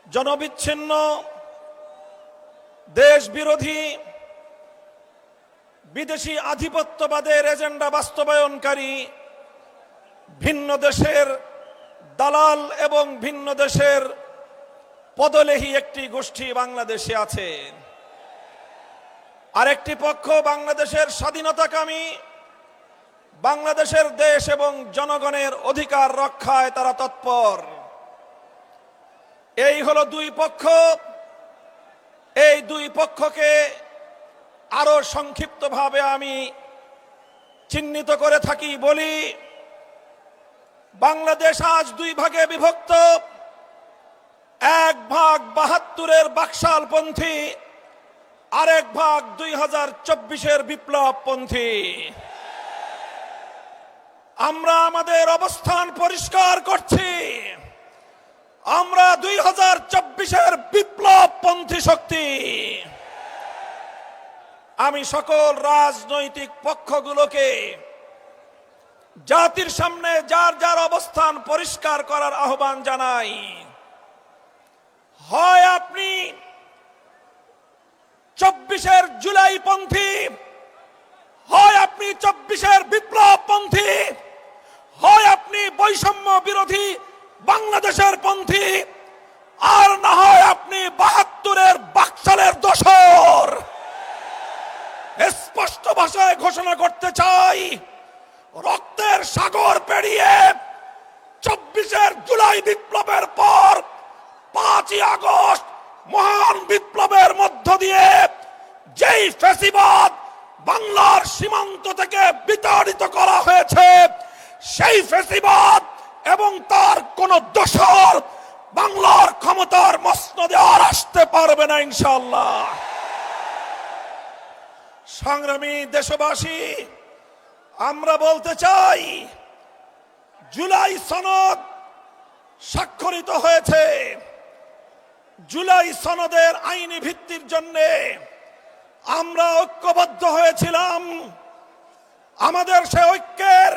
জনবিচ্ছিন্ন, দেশ বিরোধী, বিদেশি আধিপত্যবাদের এজেন্ডা বাস্তবায়নকারী ভিন্ন দেশের দালাল এবং ভিন্ন দেশের পদলেহী একটি গোষ্ঠী বাংলাদেশে আছে। আরেকটি পক্ষ বাংলাদেশের স্বাধীনতাকামী, বাংলাদেশের দেশ এবং জনগণের অধিকার রক্ষায় তারা তৎপর। এই হলো দুই পক্ষ। এই দুই পক্ষকে আরো সংক্ষিপ্তভাবে আমি চিহ্নিত করে থাকি বলি, বাংলাদেশ আজ দুই ভাগে বিভক্ত। এক ভাগ ৭২-এর বাকশালপন্থী, আরেক ভাগ ২০২৪-এর বিপ্লবপন্থী। আমরা আমাদের অবস্থান পরিষ্কার করছি, আমরা ২০২৪-এর বিপ্লবপন্থী শক্তি। আমি সকল রাজনৈতিক পক্ষগুলোকে জাতির সামনে যার যার অবস্থান পরিষ্কার করার আহ্বান জানাই। হয় আপনি ২৪-এর জুলাইপন্থী, হয় আপনি ২৪-এর বিপ্লবপন্থী, হয় আপনি বৈষম্য বিরোধী বাংলাদেশের পন্থী, আর না হয় আপনি ৭২-এর বাকশালের দোসর। স্পষ্ট ভাষায় ঘোষণা করতে চাই, রক্তের সাগর পেরিয়ে ২৪-এর জুলাই বিপ্লবের পর ৫ই আগস্ট মহান বিপ্লবের মধ্য দিয়ে যেই ফ্যাসিবাদ বাংলার সীমান্ত থেকে বিতাড়িত করা হয়েছে, সেই ফ্যাসিবাদ এবং তার কোন দোসর বাংলার ক্ষমতার মসনদে আর আসতে পারবে না ইনশাআল্লাহ। সংগ্রামী দেশবাসী, আমরা বলতে চাই, জুলাই সনদ স্বাক্ষরিত হয়েছে। জুলাই সনদের আইনি ভিত্তির জন্য আমরা ঐক্যবদ্ধ হয়েছিলাম। আমাদের সে ঐক্যের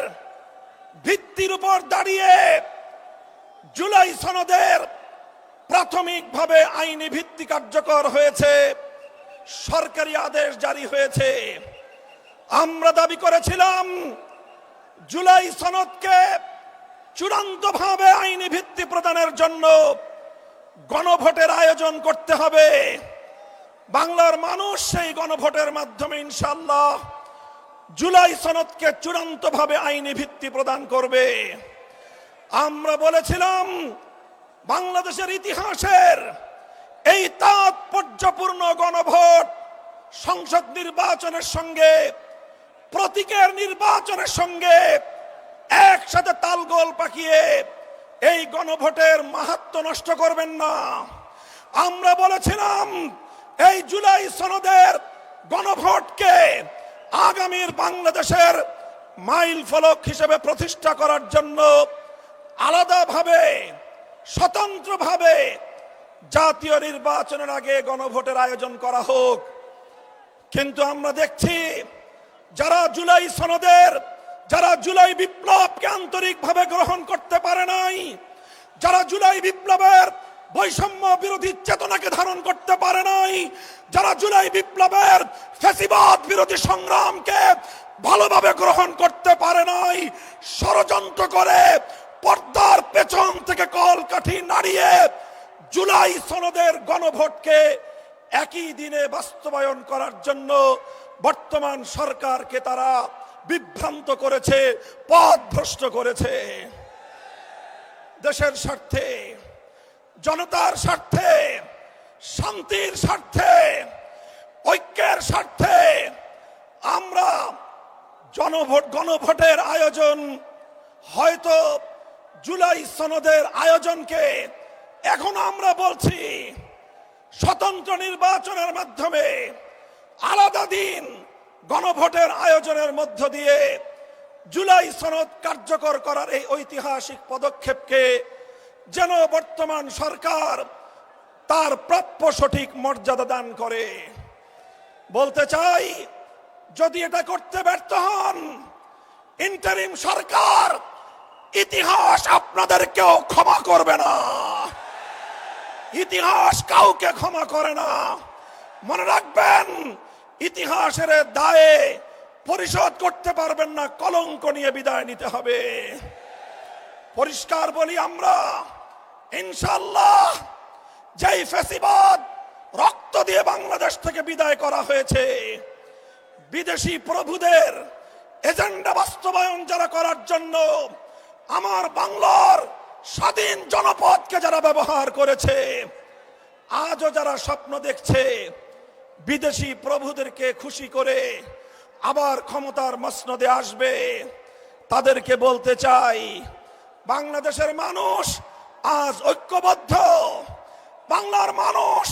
ভিত্তির উপর দাঁড়িয়ে জুলাই সনদের প্রাথমিকভাবে আইনি ভিত্তি কার্যকর হয়েছে, সরকারি আদেশ জারি হয়েছে। আমরা দাবি করেছিলাম জুলাই সনদকে চূড়ান্তভাবে আইনি ভিত্তি প্রদানের জন্য গণভোটের আয়োজন করতে হবে। বাংলার মানুষ সেই গণভোটের মাধ্যমে ইনশাআল্লাহ জুলাই সনদকে চূড়ান্তভাবে আইনি ভিত্তি প্রদান করবে। আমরা বলেছিলাম বাংলাদেশের ইতিহাসের এই তাৎপর্যপূর্ণ গণভোট সংসদ নির্বাচনের সঙ্গে, প্রতীকের নির্বাচনের সঙ্গে একসাথে তালগোল পাকিয়ে এই গণভোটের মাহাত্ম্য নষ্ট করবেন না। আমরা বলেছিলাম এই জুলাই সনদের গণভোটকে আগামীর বাংলাদেশের মাইল ফলক হিসেবে প্রতিষ্ঠা করার জন্য আলাদাভাবে, স্বতন্ত্রভাবে জাতীয় নির্বাচনের আগে গণভোটের আয়োজন করা হোক। কিন্তু আমরা দেখছি যারা জুলাই সনদের, যারা জুলাই বিপ্লবকে আন্তরিকভাবে গ্রহণ করতে পারে নাই, যারা জুলাই বিপ্লবের বৈষম্য বিরোধী চেতনাকে ধারণ করতে পারে নাই, যারা জুলাই বিপ্লবের ফ্যাসিবাদ বিরোধী সংগ্রামকে ভালোভাবে গ্রহণ করতে পারে নাই, ষড়যন্ত্র করে পর্দার পেছন থেকে কলকাঠি নাড়িয়ে জুলাই সনদের গণভোটকে একই দিনে বাস্তবায়ন করার জন্য বর্তমান সরকারকে তারা বিভ্রান্ত করেছে, পথভ্রষ্ট করেছে। দেশের স্বার্থে, জনতার স্বার্থে, শান্তির স্বার্থে, ঐক্যের স্বার্থে আমরা গণভোটের আয়োজন, হয়তো জুলাই সনদের আয়োজনকে এখন আমরা বলছি স্বতন্ত্র নির্বাচনের মাধ্যমে আলাদা দিন গণভোটের আয়োজনের মধ্য দিয়ে জুলাই সনদ কার্যকর করার এই ঐতিহাসিক পদক্ষেপকে যেন বর্তমান সরকার তার প্রাপ্য সঠিক মর্যাদা দান করে। বলতে চাই, যদি এটা করতে ব্যর্থ হন, ইন্টারিম সরকার ইতিহাস আপনাদেরকেও ক্ষমা করবে না। ইতিহাস কাউকে ক্ষমা করে না। মনে রাখবেন, ইতিহাসের দায়ে পরিশোধ করতে পারবেন না, কলঙ্ক নিয়ে বিদায় নিতে হবে। পরিষ্কার বলি আমরা, ইনশাআল্লাহ যেই ফ্যাসিবাদ রক্ত দিয়ে বাংলাদেশ থেকে বিদায় করা হয়েছে, বিদেশি প্রভুদের এজেন্ডা বাস্তবায়ন যারা করার জন্য আমার বাংলার স্বাধীন জনপদকে যারা ব্যবহার করেছে, আজও যারা স্বপ্ন দেখছে বিদেশি প্রভুদেরকে খুশি করে আবার ক্ষমতার মসনদে আসবে, তাদেরকে বলতে চাই, বাংলাদেশের মানুষ আজ ঐক্যবদ্ধ। বাংলার মানুষ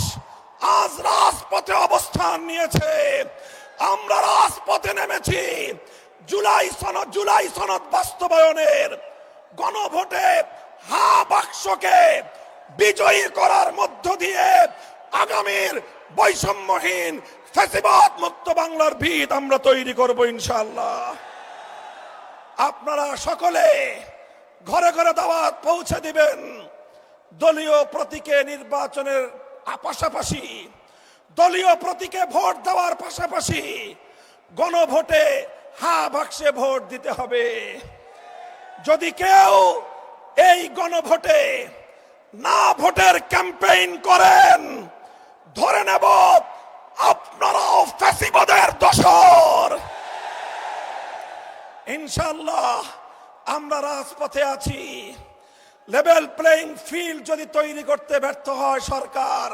আজ রাজপথে অবস্থান নিয়েছে। আমরা রাজপথে নেমেছি জুলাই সনদ বাস্তবায়নের গণভোটে হা বাক্সকে বিজয়ী করার মধ্য দিয়ে আগামীর বৈষম্যহীন ফ্যাসিবাদ মুক্ত বাংলার ভিত আমরা তৈরি করব ইনশাআল্লাহ। আপনারা সকলে ঘরে ঘরে দাওয়াত পৌঁছে দিবেন। দলীয় প্রতীকে নির্বাচনের পাশাপাশি, দলীয় প্রতীকে ভোট দেওয়ার পাশাপাশি গণভোটে হা বাক্সে ভোট দিতে হবে। যদি কেউ এই গণভোটে না ভোটের ক্যাম্পেইন করেন, ধরে নেব আপনারাও ফ্যাসিবাদের দোসর। ইনশাআল্লাহ আমরা রাজপথে আছি। লেভেল প্লেইং ফিল্ড যদি তৈরি করতে ব্যর্থ হয় সরকার,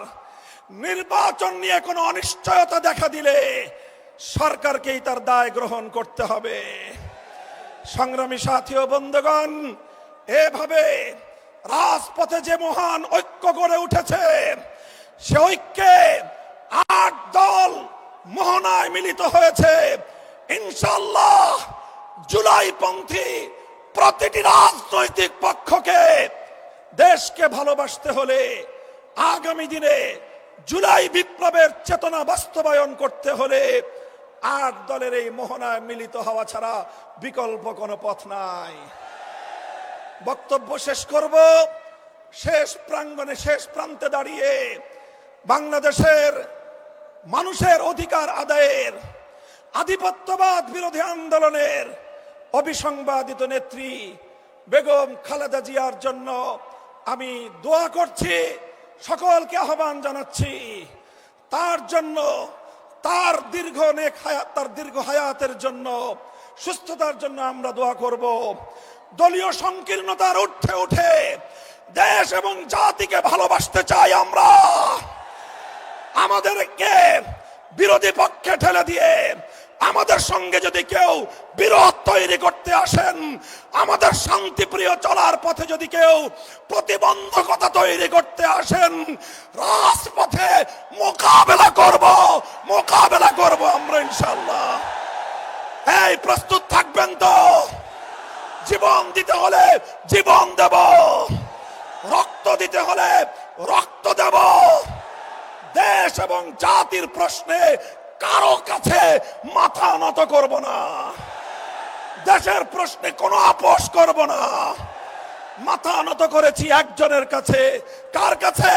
নির্বাচন নিয়ে কোনো অনিশ্চয়তা দেখা দিলে সরকারকেই তার দায় গ্রহণ করতে হবে। সংগ্রামী সাথী ও বন্ধুগণ, এভাবে রাজপথে যে মহান ঐক্য গড়ে উঠেছে, সে ঐক্যে ৮ দল মোহনায় মিলিত হয়েছে। ইনশাআল্লাহ জুলাইপন্থী প্রতিটি রাজনৈতিক পক্ষকে দেশকে ভালোবাসতে হলে, আগামী দিনে জুলাই বিপ্লবের চেতনা বাস্তবায়ন করতে হলে ৮ দলের এই মোহনায় মিলিত হওয়া ছাড়া বিকল্প কোনো পথ নাই। বক্তব্য শেষ করব শেষ প্রাঙ্গণে, শেষ প্রান্তে দাঁড়িয়ে বাংলাদেশের মানুষের অধিকার আদায়ের, আধিপত্যবাদ বিরোধী আন্দোলনের অবিসংবাদিত নেত্রী বেগম খালেদা জিয়ার জন্য আমি দোয়া করছি, সকলকে আহ্বান জানাচ্ছি। তার জন্য, তার দীর্ঘ হায়াতের জন্য, সুস্থতার জন্য আমরা দোয়া করব। দলীয় সংকীর্ণতার ঊর্ধ্বে উঠে দেশ এবং জাতিকে ভালোবাসতে চাই আমরা। আমাদেরকে বিরোধী পক্ষে ঠেলে দিয়ে আমাদের সঙ্গে যদি কেউ বিরোধ তৈরি করতে আসেন, আমাদের শান্তিপ্রিয় চলার পথে যদি কেউ প্রতিবন্ধকতা তৈরি করতে আসেন, রাজপথে মোকাবেলা করব আমরা ইনশাআল্লাহ। এই প্রস্তুত থাকবেন তো? জীবন দিতে হলে জীবন দেব, রক্ত দিতে হলে রক্ত দেব। দেশ এবং জাতির প্রশ্নে কারো কাছে মাথা নত করব না। দেশের প্রশ্নে কোনো আপোষ করব না। মাথা নত করেছি একজনের কাছে। কার কাছে?